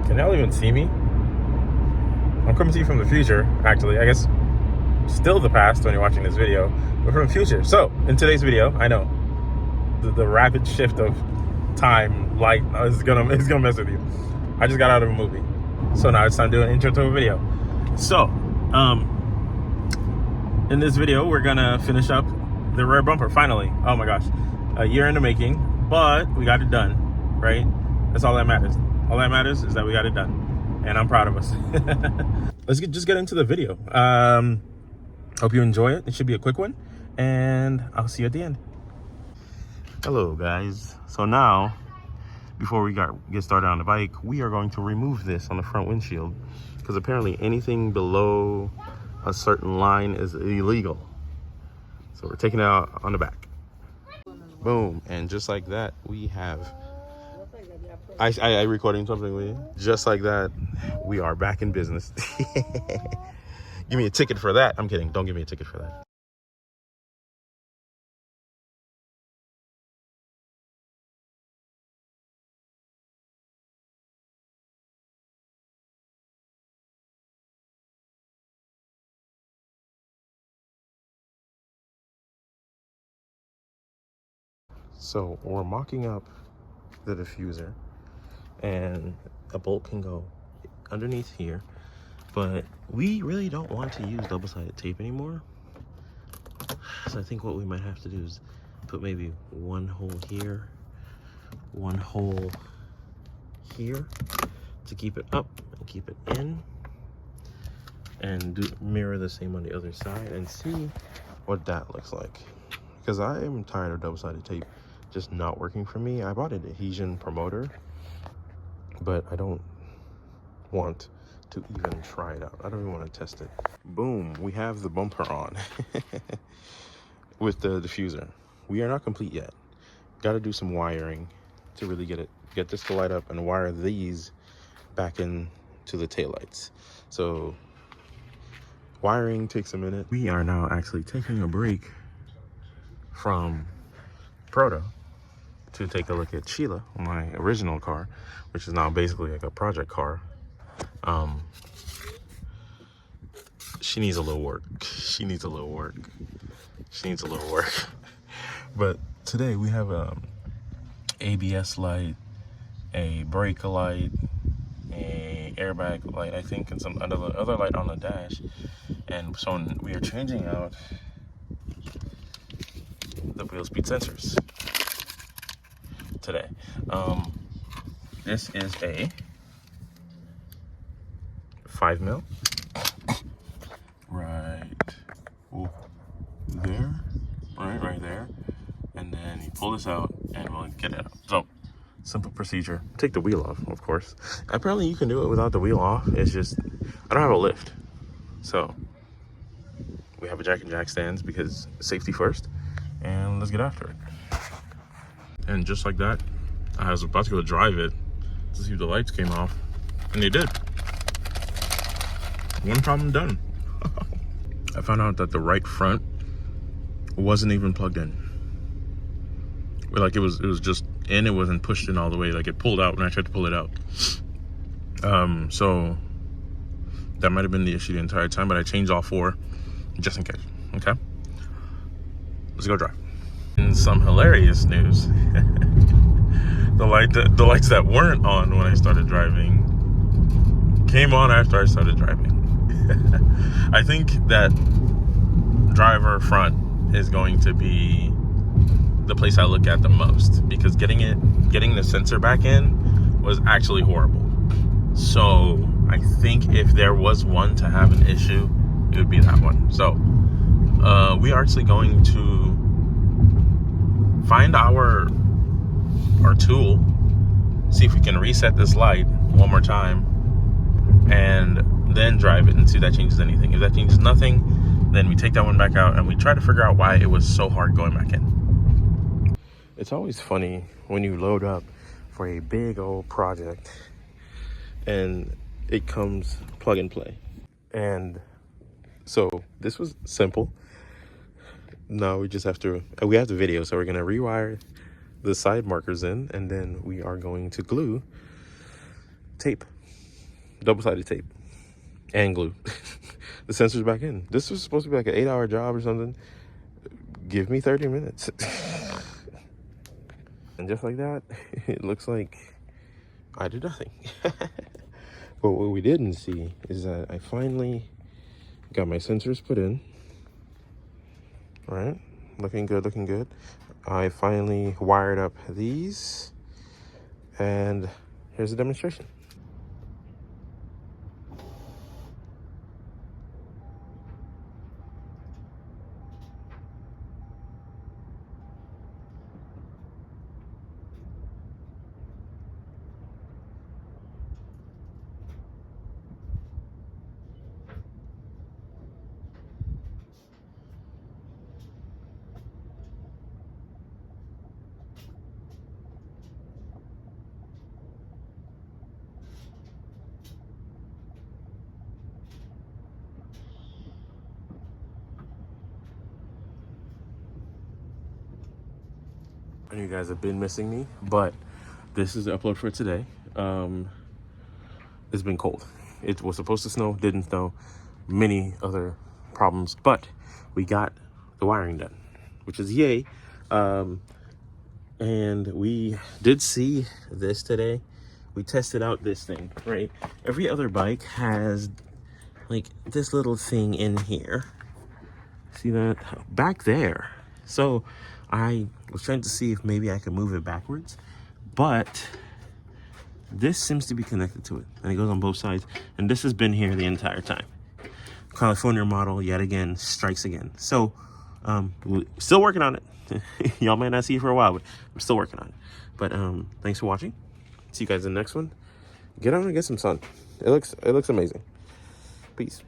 Can y'all even see me? I'm coming to you from the future, actually. I guess still the past when you're watching this video, but from the future. So, in today's video, I know the rapid shift of time, light, is gonna mess with you. I just got out of a movie, so now it's time to do an intro to a video. So, in this video, we're gonna finish up the rear bumper, finally. Oh my gosh, a year in the making, but we got it done, right? That's all that matters. All that matters is that we got it done, and I'm proud of us. Let's just get into the video. Hope you enjoy it. It should be a quick one, and I'll see you at the end. Hello, guys. So now, before we get started on the bike, we are going to remove this on the front windshield, because apparently anything below a certain line is illegal. So we're taking it out on the back. Boom. And just like that, we have... I recording something with you. Just like that, we are back in business. Give me a ticket for that. I'm kidding. Don't give me a ticket for that. So we're mocking up the diffuser, and a bolt can go underneath here, but we really don't want to use double-sided tape anymore. So I think what we might have to do is put maybe one hole here, one hole here to keep it up and keep it in, and mirror the same on the other side and see what that looks like. Because I am tired of double-sided tape just not working for me. I bought an adhesion promoter, but I don't want to even try it out. I don't even want to test it. Boom, we have the bumper on with the diffuser. We are not complete yet. Got to do some wiring to really get this to light up and wire these back in to the taillights. So wiring takes a minute. We are now actually taking a break from Proto to take a look at Sheila, my original car, which is now basically like a project car. She needs a little work. She needs a little work. She needs a little work. But today we have a ABS light, a brake light, a airbag light, I think, and some other light on the dash. And so we are changing out the wheel speed sensors today. This is a 5 mil right there, right there, and then you pull this out and we'll get it out. So simple procedure. Take the wheel off, of course. Apparently you can do it without the wheel off. It's just I don't have a lift, so we have a jack and jack stands because safety first, and let's get after it. And just like that, I was about to go drive it to see if the lights came off, and they did. One problem done. I found out that the right front wasn't even plugged in. Like it was just in, it wasn't pushed in all the way. Like it pulled out when I tried to pull it out. So that might have been the issue the entire time, but I changed all four just in case. Okay, let's go drive. And some hilarious news. The lights that weren't on when I started driving came on after I started driving. I think that driver front is going to be the place I look at the most, because getting the sensor back in was actually horrible. So I think if there was one to have an issue, it would be that one. So we are actually going to find our tool, see if we can reset this light one more time, and then drive it and see if that changes anything. If that changes nothing, then we take that one back out and we try to figure out why it was so hard going back in. It's always funny when you load up for a big old project and it comes plug and play. And so this was simple. Now we just have to, we have the video, so we're gonna rewire the side markers in, and then we are going to glue tape double-sided tape and glue. The sensor's back in. This was supposed to be like an 8-hour job or something. Give me 30 minutes. And just like that, it looks like I did nothing. But what we didn't see is that I finally got my sensors put in. All right, looking good, looking good. I finally wired up these, and here's a demonstration. I know you guys have been missing me, but this is the upload for today. It's been cold. It was supposed to snow, didn't snow, many other problems, but we got the wiring done, which is yay. And we did see this today. We tested out this thing, right? Every other bike has like this little thing in here. See that? Back there. So I was trying to see if maybe I could move it backwards, but this seems to be connected to it, and it goes on both sides, and this has been here the entire time. California model yet again strikes again. So still working on it. Y'all might not see it for a while, but I'm still working on it. But thanks for watching. See you guys in the next one. Get out and get some sun. It looks amazing. Peace.